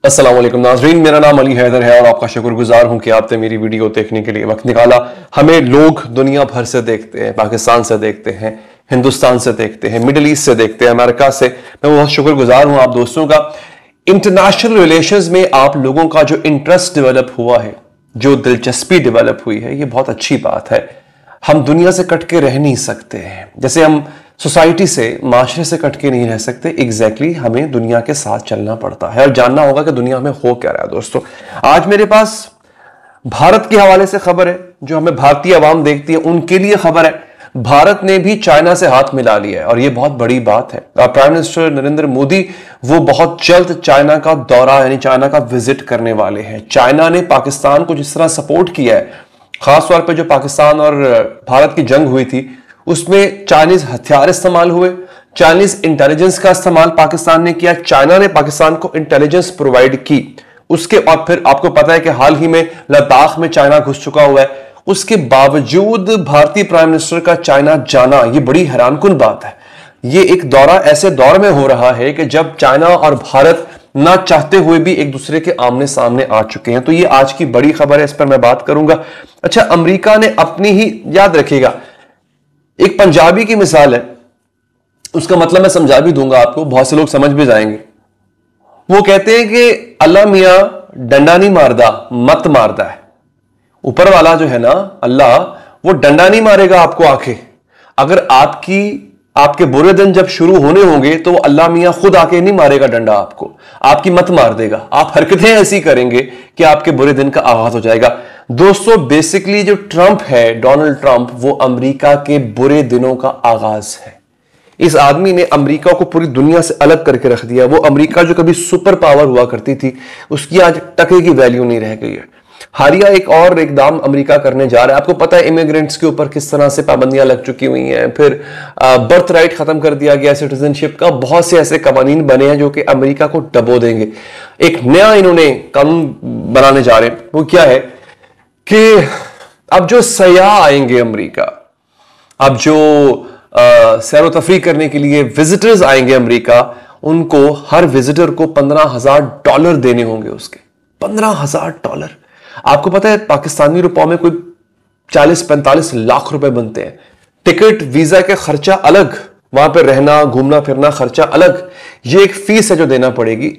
अस्सलाम वालेकुम नाज़रीन, मेरा नाम अली हैदर है और आपका शुक्रगुजार हूं कि आपने मेरी वीडियो देखने के लिए वक्त निकाला। हमें लोग दुनिया भर से देखते हैं, पाकिस्तान से देखते हैं, हिंदुस्तान से देखते हैं, मिडिल ईस्ट से देखते हैं, अमेरिका से। मैं बहुत शुक्रगुजार हूं आप दोस्तों का। इंटरनेशनल रिलेशंस में आप लोगों का जो इंटरेस्ट डेवलप हुआ है, जो दिलचस्पी डेवलप हुई है, ये बहुत अच्छी बात है। हम दुनिया से कट के रह नहीं सकते हैं, जैसे हम सोसाइटी से, माशरे से कट के नहीं रह सकते। एग्जैक्टली हमें दुनिया के साथ चलना पड़ता है और जानना होगा कि दुनिया में हो क्या रहा है। दोस्तों, आज मेरे पास भारत के हवाले से खबर है, जो हमें भारतीय आवाम देखती है उनके लिए खबर है। भारत ने भी चाइना से हाथ मिला लिया है और यह बहुत बड़ी बात है। प्राइम मिनिस्टर नरेंद्र मोदी वो बहुत जल्द चाइना का दौरा यानी चाइना का विजिट करने वाले हैं। चाइना ने पाकिस्तान को जिस तरह सपोर्ट किया है, खासतौर पर जो पाकिस्तान और भारत की जंग हुई थी उसमें चाइनीज हथियार इस्तेमाल हुए, चाइनीज इंटेलिजेंस का इस्तेमाल पाकिस्तान ने किया, चाइना ने पाकिस्तान को इंटेलिजेंस प्रोवाइड की। उसके बाद फिर आपको पता है कि हाल ही में लद्दाख में चाइना घुस चुका हुआ है। उसके बावजूद भारतीय प्राइम मिनिस्टर का चाइना जाना ये बड़ी हैरानकुन बात है। ये एक दौरा ऐसे दौर में हो रहा है कि जब चाइना और भारत ना चाहते हुए भी एक दूसरे के आमने सामने आ चुके हैं। तो ये आज की बड़ी खबर है, इस पर मैं बात करूंगा। अच्छा, अमेरिका ने अपनी ही, याद रखिएगा, एक पंजाबी की मिसाल है, उसका मतलब मैं समझा भी दूंगा आपको, बहुत से लोग समझ भी जाएंगे। वो कहते हैं कि अल्लाह मियां डंडा नहीं मारदा, मत मारदा है। ऊपर वाला जो है ना अल्लाह, वो डंडा नहीं मारेगा आपको आके। अगर आपके बुरे दिन जब शुरू होने होंगे तो वो अल्लाह मियां खुद आके नहीं मारेगा डंडा आपको, आपकी मत मार देगा। आप हरकतें ऐसी करेंगे कि आपके बुरे दिन का आगाज हो जाएगा। दोस्तों, बेसिकली जो ट्रंप है, डोनाल्ड ट्रंप, वो अमेरिका के बुरे दिनों का आगाज है। इस आदमी ने अमेरिका को पूरी दुनिया से अलग करके रख दिया। वो अमेरिका जो कभी सुपर पावर हुआ करती थी, उसकी आज टके की वैल्यू नहीं रह गई है। हारिया एक और इकदाम अमेरिका करने जा रहा है। आपको पता है इमिग्रेंट्स के ऊपर किस तरह से पाबंदियां लग चुकी हुई हैं। फिर बर्थ राइट खत्म कर दिया गया, सिटीजनशिप का। बहुत से ऐसे कवानीन बने हैं जो कि अमेरिका को डबो देंगे। एक नया इन्होंने कानून बनाने जा रहे हैं। वो क्या है कि अब जो सयाह आएंगे अमेरिका, अब जो सैर तफरी करने के लिए विजिटर्स आएंगे अमेरिका, उनको हर विजिटर को $15,000 देने होंगे। उसके $15,000। आपको पता है पाकिस्तानी रुपयों में कोई 40-45 लाख रुपए बनते हैं। टिकट, वीजा के खर्चा अलग, वहां पर रहना, घूमना फिरना खर्चा अलग। ये एक फीस है जो देना पड़ेगी।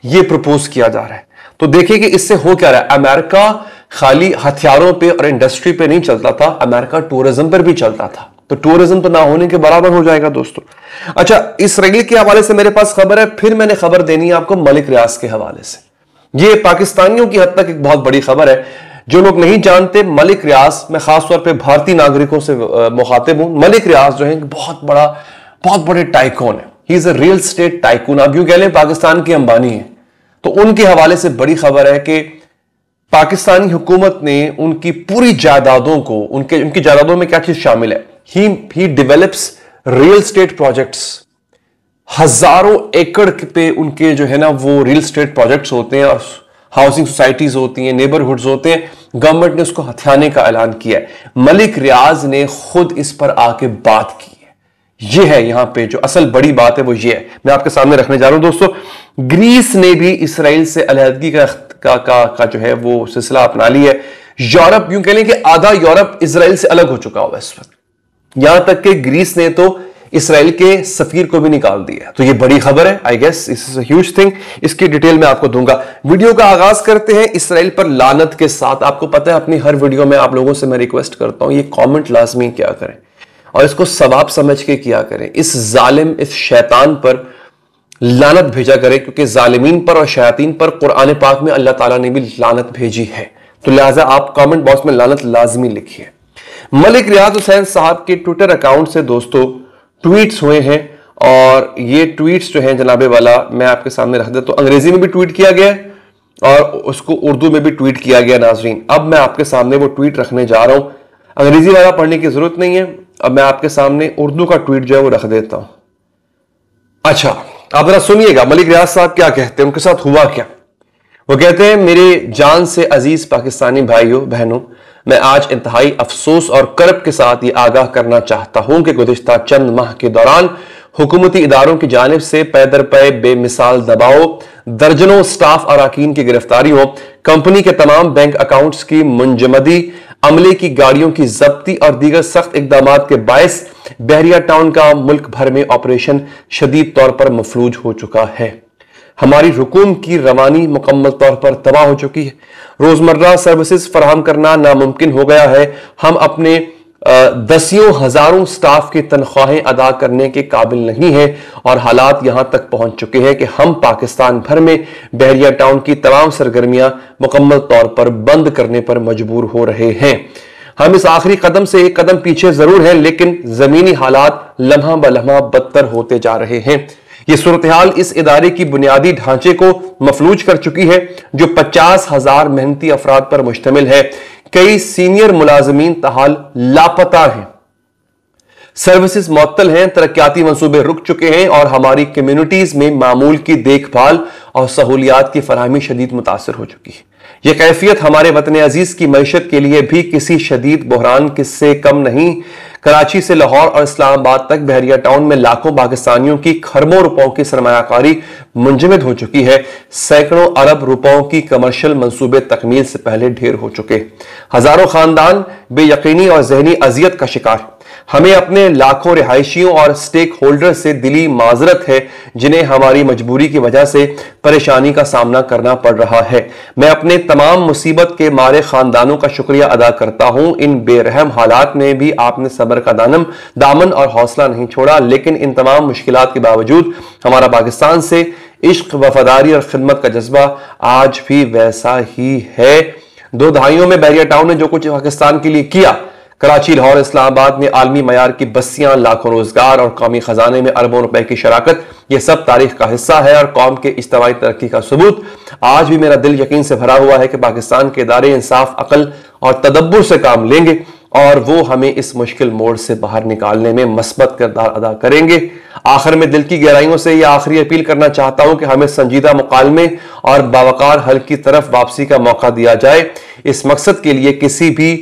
ये प्रपोज किया जा रहा है। तो देखिए कि इससे हो क्या रहा है। अमेरिका खाली हथियारों पे और इंडस्ट्री पे नहीं चलता था, अमेरिका टूरिज्म पर भी चलता था। तो टूरिज्म तो ना होने के बराबर हो जाएगा दोस्तों। अच्छा, इसराइल के हवाले से मेरे पास खबर है। फिर मैंने खबर देनी है आपको मलिक रियाज के हवाले से। ये पाकिस्तानियों की हद तक एक बहुत बड़ी खबर है। जो लोग नहीं जानते, मलिक रियाज, मैं खासतौर पे भारतीय नागरिकों से मुखातिब हूं। मलिक रियाज जो है बहुत बड़े टाइकून है। He is a real estate tycoon. आप यूं कह लें पाकिस्तान की अंबानी है। तो उनके हवाले से बड़ी खबर है कि पाकिस्तानी हुकूमत ने उनकी पूरी जायदादों को, उनकी जायदादों में क्या चीज शामिल है, ही डेवलप्स रियल स्टेट प्रोजेक्ट्स। हजारों एकड़ पे उनके जो है ना वो रियल स्टेट प्रोजेक्ट्स होते हैं, और हाउसिंग सोसाइटीज होती हैं, नेबरहुड्स होते हैं। गवर्नमेंट ने उसको हथियाने का ऐलान किया है। मलिक रियाज ने खुद इस पर आके बात की है। ये है यहां पे जो असल बड़ी बात है, वो ये है, मैं आपके सामने रखने जा रहा हूं। दोस्तों, ग्रीस ने भी इसराइल से अलहदगी का जो है वो सिलसिला अपना लिया है। यूरोप, यूं कह लें कि आधा यूरोप इसराइल से अलग हो चुका हुआ इस वक्त। यहां तक कि ग्रीस ने तो इसराइल के सफीर को भी निकाल दिया। तो ये बड़ी खबर है। I guess this is a huge thing. इसकी डिटेल मैं आपको दूंगा। वीडियो का आगाज करते हैं इसराइल पर लानत के साथ। आपको पता है अपनी हर वीडियो में आप लोगों से मैं रिक्वेस्ट करता हूं, ये कमेंट लाजमी किया करें और इसको सवाब समझ के किया करें। इस जालिम, इस शैतान पर लानत भेजा करें, क्योंकि जालिमीन पर और शयातीन पर कुरान पाक में अल्लाह ताला ने भी लानत भेजी है। तो लिहाजा आप कमेंट बॉक्स में लानत लाजमी लिखिए। मलिक रियाज हुसैन साहब के ट्विटर अकाउंट से दोस्तों ट्वीट्स हुए हैं, और ये ट्वीट्स जो हैं जनाबे वाला मैं आपके सामने रख देता हूं। तो अंग्रेजी में भी ट्वीट किया गया और उसको उर्दू में भी ट्वीट किया गया। नाजरीन, अब मैं आपके सामने वो ट्वीट रखने जा रहा हूं। अंग्रेजी वाला पढ़ने की जरूरत नहीं है। अब मैं आपके सामने उर्दू का ट्वीट जो है वो रख देता हूं। अच्छा, आप जरा सुनिएगा मलिक रियाज साहब क्या कहते हैं, उनके साथ हुआ क्या। वो कहते हैं, मेरे जान से अजीज पाकिस्तानी भाइयों बहनों, मैं आज इंतहाई अफसोस और कर्ब के साथ ये आगाह करना चाहता हूं कि गुज़िश्ता चंद माह के दौरान हुकूमती इदारों की जानिब से पै दर पै बेमिसाल दबाव, दर्जनों स्टाफ अराकीन की गिरफ्तारियों, कंपनी के तमाम बैंक अकाउंट्स की मुंजमदी, अमले की गाड़ियों की जब्ती और दीगर सख्त इकदाम के बायस बहरिया टाउन का मुल्क भर में ऑपरेशन शदीद तौर पर मफलूज हो चुका है। हमारी हुकूम की रवानी मुकम्मल तौर पर तबाह हो चुकी है। रोजमर्रा सर्विसेज फराहम करना नामुमकिन हो गया है। हम अपने दसियों हजारों स्टाफ की तनख्वाहें अदा करने के काबिल नहीं है और हालात यहां तक पहुंच चुके हैं कि हम पाकिस्तान भर में बहरिया टाउन की तमाम सरगर्मियां मुकम्मल तौर पर बंद करने पर मजबूर हो रहे हैं। हम इस आखिरी कदम से एक कदम पीछे जरूर हैं, लेकिन जमीनी हालात लम्हा ब लम्हा बदतर होते जा रहे हैं। यह सूरत हाल इस इदारे की बुनियादी ढांचे को मफलूज कर चुकी है, जो 50,000 मेहनती अफराद पर मुश्तमिल है। कई सीनियर मुलाजमीन तहाल लापता हैं, सर्विसेज मुअत्तल हैं, तरक्याती मंसूबे रुक चुके हैं और हमारी कम्युनिटीज में मामूल की देखभाल और सहूलियात की फराहमी शदीद मुतासर हो चुकी है। यह कैफियत हमारे वतन अजीज की मईशत के लिए भी किसी शदीद बहरान से कम नहीं। कराची से लाहौर और इस्लामाबाद तक बहरिया टाउन में लाखों पाकिस्तानियों की खरबों रुपयों की सरमायाकारी मुंजमद हो चुकी है। सैकड़ों अरब रुपयों की कमर्शियल मंसूबे तकमील से पहले ढेर हो चुके। हजारों खानदान बेयकीनी और जहनी अजियत का शिकार। हमें अपने लाखों रिहायशियों और स्टेक होल्डर से दिली माजरत है, जिन्हें हमारी मजबूरी की वजह से परेशानी का सामना करना पड़ रहा है। मैं अपने तमाम मुसीबत के मारे खानदानों का शुक्रिया अदा करता हूं। इन बेरहम हालात में भी आपने सब्र का दामन और हौसला नहीं छोड़ा, लेकिन इन तमाम मुश्किलात के बावजूद हमारा पाकिस्तान से इश्क, वफादारी और खिदमत का जज्बा आज भी वैसा ही है। 2 दहाइयों में बहरिया टाउन ने जो कुछ पाकिस्तान के लिए किया, कराची, लाहौर, इस्लामाबाद में आलमी मयार की बस्तियां, लाखों रोजगार और कौमी खजाने में अरबों रुपए की शराकत, यह सब तारीख का हिस्सा है और कौम के इज्तिमाई तरक्की का सबूत। आज भी मेरा दिल यकीन से भरा हुआ है कि पाकिस्तान के इदारे इंसाफ, अकल और तदब्बुर से काम लेंगे और वो हमें इस मुश्किल मोड़ से बाहर निकालने में मस्बत किरदार अदा करेंगे। आखिर में दिल की गहराइयों से यह आखिरी अपील करना चाहता हूं कि हमें संजीदा मुकालमे और बावकार हल की तरफ वापसी का मौका दिया जाए। इस मकसद के लिए किसी भी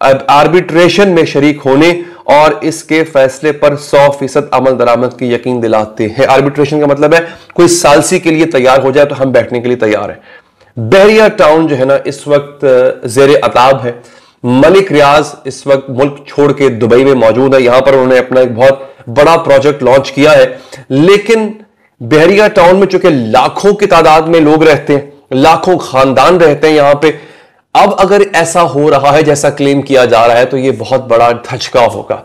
आर्बिट्रेशन में शरीक होने और इसके फैसले पर 100% अमल दरामद की यकीन दिलाते हैं। आर्बिट्रेशन का मतलब है कोई सालसी के लिए तैयार हो जाए तो हम बैठने के लिए तैयार हैं। बहरिया टाउन जो है ना, इस वक्त जेर अताब है। मलिक रियाज इस वक्त मुल्क छोड़ के दुबई में मौजूद है। यहां पर उन्होंने अपना एक बहुत बड़ा प्रोजेक्ट लॉन्च किया है, लेकिन बहरिया टाउन में चूंकि लाखों की तादाद में लोग रहते हैं, लाखों खानदान रहते हैं यहां पे, अब अगर ऐसा हो रहा है जैसा क्लेम किया जा रहा है तो यह बहुत बड़ा धचका होगा।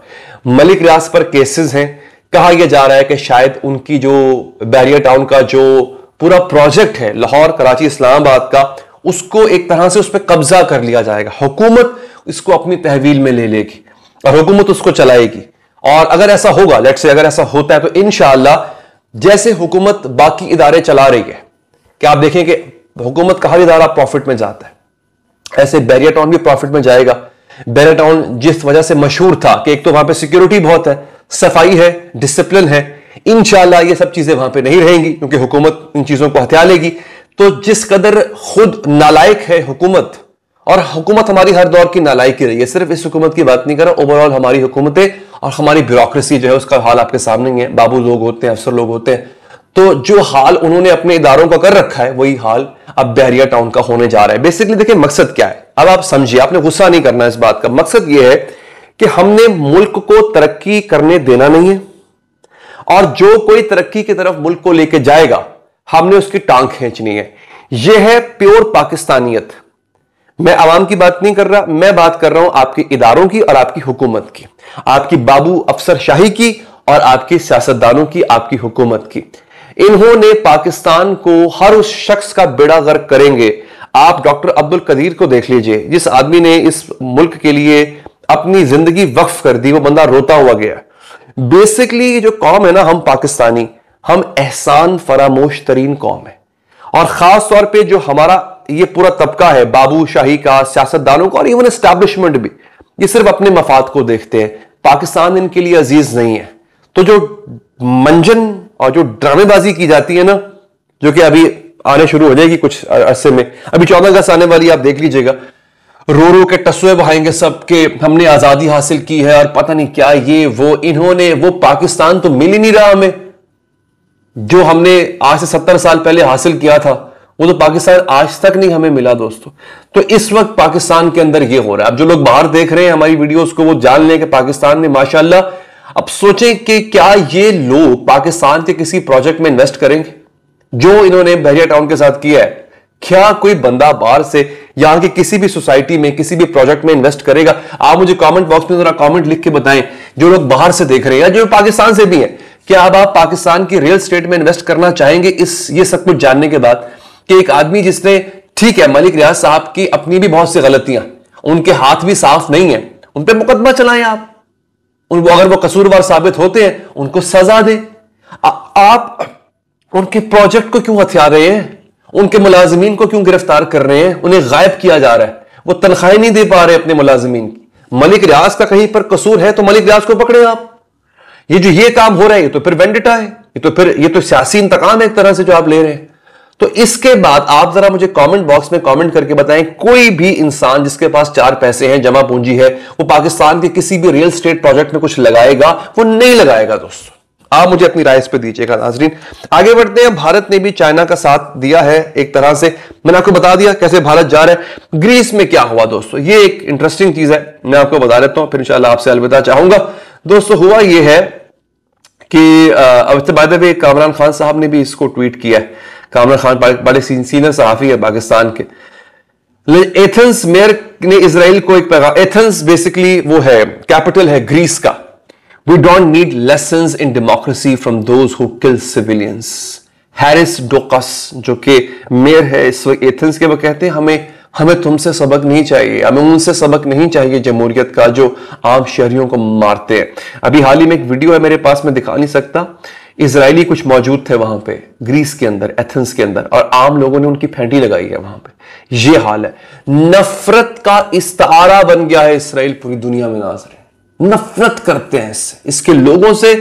मलिक रियाज पर केसेस हैं। कहा यह जा रहा है कि शायद उनकी जो बहरिया टाउन का जो पूरा प्रोजेक्ट है लाहौर, कराची, इस्लामाबाद का, उसको एक तरह से उस पर कब्जा कर लिया जाएगा। हुकूमत इसको अपनी तहवील में ले लेगी और हुकूमत उसको चलाएगी। और अगर ऐसा होगा, लेट्स से अगर ऐसा होता है, तो इंशाअल्लाह जैसे हुकूमत बाकी इदारे चला रही है कि आप देखें कि हुकूमत का हर इदारा प्रॉफिट में जाता है, ऐसे बहरिया टाउन भी प्रॉफिट में जाएगा। बहरिया टाउन जिस वजह से मशहूर था कि एक तो वहां पे सिक्योरिटी बहुत है, सफाई है, डिसिप्लिन है, इंशाअल्लाह ये सब चीजें वहां पे नहीं रहेंगी क्योंकि हुकूमत इन चीजों को हथिया लेगी। तो जिस कदर खुद नालायक है हुकूमत, और हुकूमत हमारी हर दौर की नालायकी रही है, सिर्फ इस हुकूमत की बात नहीं कर रहा, ओवरऑल हमारी हुकूमतें और हमारी ब्यूरोक्रेसी जो है उसका हाल आपके सामने ही है। बाबू लोग होते हैं, अफसर लोग होते हैं, तो जो हाल उन्होंने अपने इदारों का कर रखा है वही हाल अब बहरिया टाउन का होने जा रहा है। बेसिकली देखिए मकसद क्या है, अब आप समझिए, आपने गुस्सा नहीं करना इस बात का। मकसद यह है कि हमने मुल्क को तरक्की करने देना नहीं है और जो कोई तरक्की की तरफ मुल्क को लेके जाएगा हमने उसकी टांग खींचनी है। यह है प्योर पाकिस्तानियत। मैं आवाम की बात नहीं कर रहा, मैं बात कर रहा हूं आपके इदारों की और आपकी हुकूमत की, आपकी बाबू अफसर शाही की और आपकी सियासतदानों की, आपकी हुकूमत की। इन्होंने पाकिस्तान को हर उस शख्स का बेड़ा गर्क करेंगे। आप डॉक्टर अब्दुल कदीर को देख लीजिए, जिस आदमी ने इस मुल्क के लिए अपनी जिंदगी वक्फ कर दी, वो बंदा रोता हुआ गया। बेसिकली जो कौम है ना, हम पाकिस्तानी, हम एहसान फरामोश तरीन कौम है। और खास तौर पे जो हमारा ये पूरा तबका है, बाबू शाही का, सियासतदानों का और इवन एस्टैब्लिशमेंट भी, ये सिर्फ अपने मफाद को देखते हैं। पाकिस्तान इनके लिए अजीज नहीं है। तो जो मंजन और जो ड्रामेबाजी की जाती है ना, जो कि अभी आने शुरू हो जाएगी कुछ अरसे में, अभी 14 अगस्त आने वाली, आप देख लीजिएगा, रो रो के टसुए बहाएंगे सबके, हमने आजादी हासिल की है और पता नहीं क्या ये वो, इन्होंने वो पाकिस्तान तो मिल ही नहीं रहा हमें जो हमने आज से 70 साल पहले हासिल किया था, वो तो पाकिस्तान आज तक नहीं हमें मिला दोस्तों। तो इस वक्त पाकिस्तान के अंदर ये हो रहा है। अब जो लोग बाहर देख रहे हैं हमारी वीडियोस को, वो जान लें कि पाकिस्तान में माशाल्लाह। अब सोचें कि क्या ये लोग पाकिस्तान के किसी प्रोजेक्ट में इन्वेस्ट करेंगे जो इन्होंने बहरिया टाउन के साथ किया है? क्या कोई बंदा बाहर से यहां की किसी भी सोसाइटी में किसी भी प्रोजेक्ट में इन्वेस्ट करेगा? आप मुझे कमेंट बॉक्स में जरा कमेंट लिख के बताएं, जो लोग बाहर से देख रहे हैं या जो पाकिस्तान से भी हैं, क्या अब आप पाकिस्तान की रियल एस्टेट में इन्वेस्ट करना चाहेंगे ये सब कुछ जानने के बाद कि एक आदमी जिसने, ठीक है मलिक रियाज साहब की अपनी भी बहुत सी गलतियां, उनके हाथ भी साफ नहीं है, उन पर मुकदमा चलाएं आप, उनको अगर वो कसूरवार साबित होते हैं उनको सजा दें। आप उनके प्रोजेक्ट को क्यों हथिया रहे हैं? उनके मुलाजिमीन को क्यों गिरफ्तार कर रहे हैं? उन्हें गायब किया जा रहा है, वो तनख्वाहें नहीं दे पा रहे अपने मुलाजिमीन की। मलिक रियाज का कहीं पर कसूर है तो मलिक रियाज को पकड़े आप। ये जो ये काम हो रहा है ये तो फिर वेंडिटा है, ये तो सियासी इंतकाम है एक तरह से जो आप ले रहे हैं। तो इसके बाद आप जरा मुझे कमेंट बॉक्स में कमेंट करके बताएं, कोई भी इंसान जिसके पास 4 पैसे हैं, जमा पूंजी है, वो पाकिस्तान के किसी भी रियल एस्टेट प्रोजेक्ट में कुछ लगाएगा? वो नहीं लगाएगा दोस्तों। आप मुझे अपनी राय इस पे दीजिएगा नाजरीन। आगे बढ़ते हैं। भारत ने भी चाइना का साथ दिया है एक तरह से, मैंने आपको बता दिया कैसे भारत जा रहा है। ग्रीस में क्या हुआ दोस्तों, ये एक इंटरेस्टिंग चीज है, मैं आपको बता देता हूं, फिर इंशाल्लाह आपसे अलविदा चाहूंगा। दोस्तों हुआ ये है कि अब by the way Kamran Khan साहब ने भी इसको ट्वीट किया है। कामरान खान बड़े सीनियर सहाफी है पाकिस्तान के। एथेंस मेयर ने इसराइल को एक पैगाम, एथेंस बेसिकली वो है कैपिटल है ग्रीस का। We don't need lessons in democracy from those who kill civilians. Harris Doukas जो कि मेयर है इस वक्त एथेंस के, वो कहते हैं हमें तुमसे सबक नहीं चाहिए, हमें उनसे सबक नहीं चाहिए जमहूरियत का जो आम शहरियों को मारते हैं। अभी हाल ही में एक वीडियो है मेरे पास, मैं दिखा नहीं सकता, इजरायली कुछ मौजूद थे वहां पे ग्रीस के अंदर, एथेंस के अंदर, और आम लोगों ने उनकी फेंटी लगाई है वहां पे। ये हाल है, नफरत का इस्तारा बन गया है इसराइल पूरी दुनिया में। नाज़रीन नफरत करते हैं इससे, इसके लोगों से,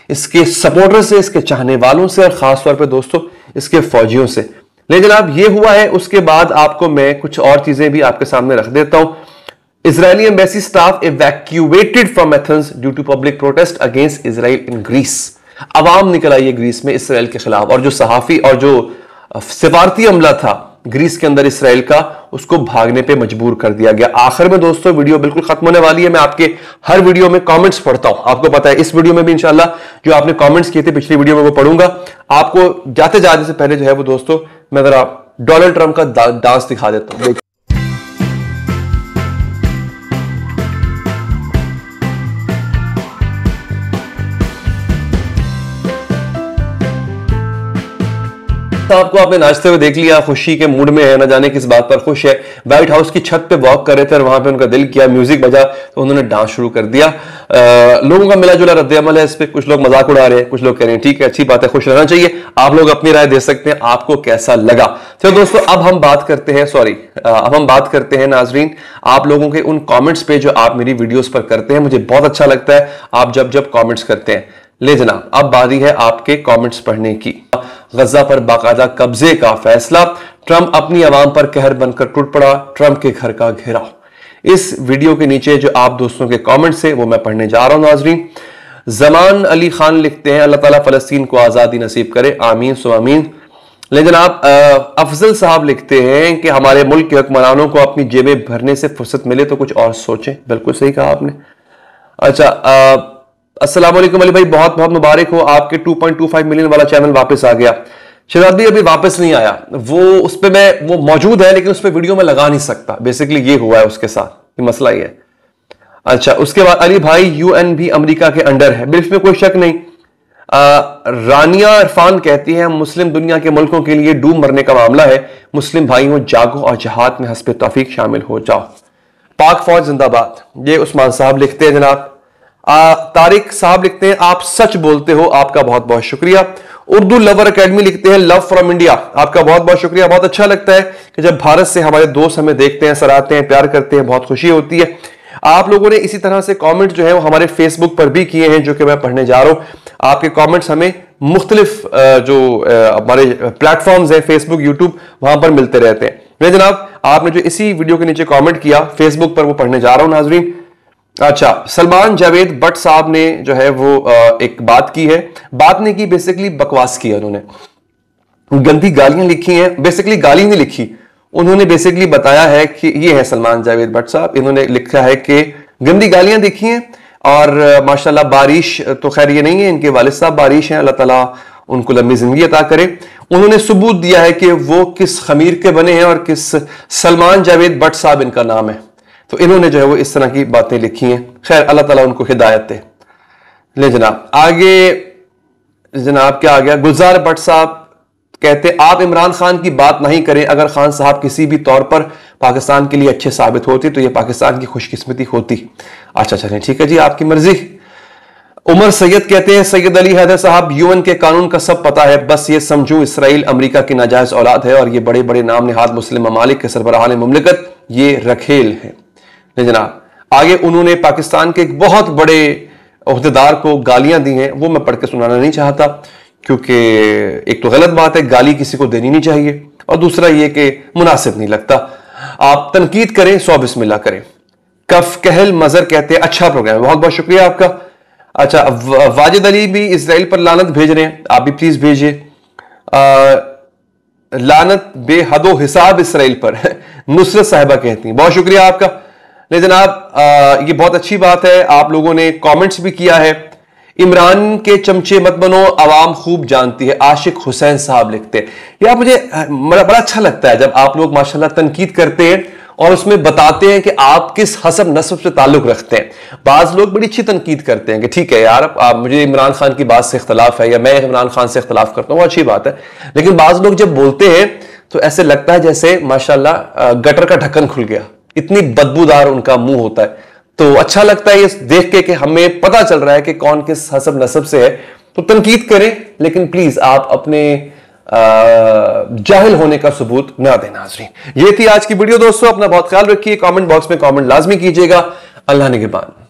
इसके सपोर्टर से, इसके चाहने वालों से, और खासतौर पे दोस्तों इसके फौजियों से। लेकिन जनाब ये हुआ है, उसके बाद आपको मैं कुछ और चीजें भी आपके सामने रख देता हूं। Israeli embassy staff evacuated from Athens due to public protest against Israel in Greece. अवाम निकल आई है ग्रीस में इसराइल के खिलाफ, और जो सहाफी और जो सिफारती अमला था ग्रीस के अंदर इसराइल का, उसको भागने पे मजबूर कर दिया गया। आखिर में दोस्तों वीडियो बिल्कुल खत्म होने वाली है, मैं आपके हर वीडियो में कमेंट्स पढ़ता हूं, आपको पता है। इस वीडियो में भी इंशाल्लाह जो आपने कमेंट्स किए थे पिछली वीडियो में वो पढ़ूंगा। आपको जाते जाने से पहले जो है वो दोस्तों मैं जरा डोनाल्ड ट्रंप का डांस दिखा देता हूं। आपको आपने नाचते हुए देख लिया, खुशी के मूड में है, न जाने किस बात पर खुश है। व्हाइट हाउस की छत पे वॉक कर रहे थे और वहां पे उनका दिल किया, म्यूजिक बजा तो उन्होंने डांस शुरू कर दिया। लोगों का मिला जुला रद्द-ए-अमल है इस पे, कुछ लोग मजाक उड़ा रहे हैं, कुछ लोग कह रहे हैं ठीक है अच्छी बात है, खुश रहना चाहिए। आप लोग अपनी राय दे सकते हैं, आपको कैसा लगा। चलो दोस्तों अब हम बात करते हैं नाजरीन आप लोगों के उन कॉमेंट्स पे जो आप मेरी वीडियोस पर करते हैं। मुझे बहुत अच्छा लगता है आप जब कॉमेंट्स करते हैं। ले जनाब अब बारी है आपके कमेंट्स पढ़ने की। गजा पर बाकायदा कब्जे का फैसला, ट्रंप अपनी आवाम पर कहर बनकर टूट पड़ा, ट्रंप के घर का घेराव। इस वीडियो के नीचे जो आप दोस्तों के कमेंट्स है वो मैं पढ़ने जा रहा हूं नाजरीन। जमान अली खान लिखते हैं अल्लाह ताला फलस्तीन को आजादी नसीब करे, आमीन सो आमीन। लेकिन आप अफजल साहब लिखते हैं कि हमारे मुल्क के हुक्मरानों को अपनी जेबें भरने से फुर्सत मिले तो कुछ और सोचें। बिल्कुल सही कहा आपने। अच्छा अस्सलाम वालेकुम अली भाई, बहुत बहुत मुबारक हो, आपके 2.25 मिलियन वाला चैनल वापस आ गया। शहजादी अभी वापस नहीं आया, वो उस पे मैं वो मौजूद है लेकिन उस पे वीडियो में लगा नहीं सकता। बेसिकली ये हुआ है उसके साथ, ये मसला ही है। अच्छा उसके बाद अली भाई यूएन भी अमेरिका के अंडर है, बिल्कुल में कोई शक नहीं। रानिया इरफान कहती है मुस्लिम दुनिया के मुल्कों के लिए डूब मरने का मामला है, मुस्लिम भाइयों जागो और जहाद में हस्बे तौफीक शामिल हो जाओ, पाक फौज जिंदाबाद। ये उस्मान साहब लिखते हैं जनाब। तारिक साहब लिखते हैं आप सच बोलते हो, आपका बहुत बहुत शुक्रिया। उर्दू लवर एकेडमी लिखते हैं लव फ्रॉम इंडिया, आपका बहुत बहुत शुक्रिया। बहुत अच्छा लगता है कि जब भारत से हमारे दोस्त हमें देखते हैं, सराहते हैं, प्यार करते हैं, बहुत खुशी होती है। आप लोगों ने इसी तरह से कमेंट जो है वो हमारे फेसबुक पर भी किए हैं जो कि मैं पढ़ने जा रहा हूं। आपके कमेंट्स हमें मुख्तलिफ जो हमारे प्लेटफॉर्म्स हैं फेसबुक यूट्यूब वहां पर मिलते रहते हैं। मैं जनाब आपने जो इसी वीडियो के नीचे कमेंट किया फेसबुक पर, वो पढ़ने जा रहा हूं नाजरीन। अच्छा, सलमान जावेद भट्ट साहब ने जो है वो एक बात की है, बात नहीं की, बेसिकली बकवास की है उन्होंने, गंदी गालियां लिखी हैं, बेसिकली गाली नहीं लिखी, उन्होंने बेसिकली बताया है कि ये है सलमान जावेद भट्ट साहब, इन्होंने लिखा है कि गंदी गालियां लिखी हैं और माशाल्लाह बारिश तो खैर ये नहीं है, इनके वालिद साहब बारिश हैं, अल्लाह ताला उनको लंबी जिंदगी अता करे। उन्होंने सबूत दिया है कि वो किस खमीर के बने हैं और किस सलमान जावेद भट्ट साहब इनका नाम है, तो इन्होंने जो है वो इस तरह की बातें लिखी हैं। खैर अल्लाह ताला उनको हिदायत दे। ले जनाब आगे, जनाब क्या आ गया, गुलजार भट्ट साहब कहते आप इमरान खान की बात नहीं करें, अगर खान साहब किसी भी तौर पर पाकिस्तान के लिए अच्छे साबित होते तो यह पाकिस्तान की खुशकिस्मती होती। अच्छा चलें ठीक है जी, आपकी मर्जी। उमर सैयद कहते हैं सैयद अली हैदर साहब यूएन के कानून का सब पता है, बस ये समझूं इसराइल अमेरिका की नाजायज औलाद है और ये बड़े बड़े नाम निहाद मुस्लिम ममालिक के सरबराहान मुमलिकत ये रखेल है। जनाब आगे उन्होंने पाकिस्तान के एक बहुत बड़े ओहदेदार को गालियां दी हैं, वो मैं पढ़ के सुनाना नहीं चाहता क्योंकि एक तो गलत बात है, गाली किसी को देनी नहीं चाहिए, और दूसरा ये कि मुनासिब नहीं लगता। आप तनकीद करें 100 बिस्मिल्लाह करें। कफ कहल मजर कहते हैं अच्छा प्रोग्राम है, बहुत बहुत शुक्रिया आपका। अच्छा, वाजिद अली भी इसराइल पर लानत भेज रहे हैं, आप भी प्लीज भेजिए लानत बेहदो हिसाब इसराइल पर नुसरत साहिबा कहती हैं, बहुत शुक्रिया आपका। ले जनाब ये बहुत अच्छी बात है, आप लोगों ने कमेंट्स भी किया है। इमरान के चमचे मत बनो, आवाम खूब जानती है, आशिक हुसैन साहब लिखते हैं। यार मुझे बड़ा अच्छा लगता है जब आप लोग माशाल्लाह तनकीद करते हैं और उसमें बताते हैं कि आप किस हसब नस्ब से ताल्लुक रखते हैं। बाज लोग बड़ी अच्छी तनकीद करते हैं कि ठीक है यार, मुझे इमरान खान की बात से इख्तलाफ है या मैं इमरान खान से इख्तलाफ करता हूं, वो अच्छी बात है, लेकिन बाज लोग जब बोलते हैं तो ऐसे लगता है जैसे माशाल्लाह गटर का ढक्कन खुल गया, इतनी बदबूदार उनका मुंह होता है। तो अच्छा लगता है ये देख के कि हमें पता चल रहा है कि कौन किस हसब नस्ब से है। तो तनकीद करें, लेकिन प्लीज आप अपने जाहिल होने का सबूत ना देना। नाज़रीन ये थी आज की वीडियो दोस्तों, अपना बहुत ख्याल रखिए, कमेंट बॉक्स में कमेंट लाजमी कीजिएगा। अल्लाह निगहबान।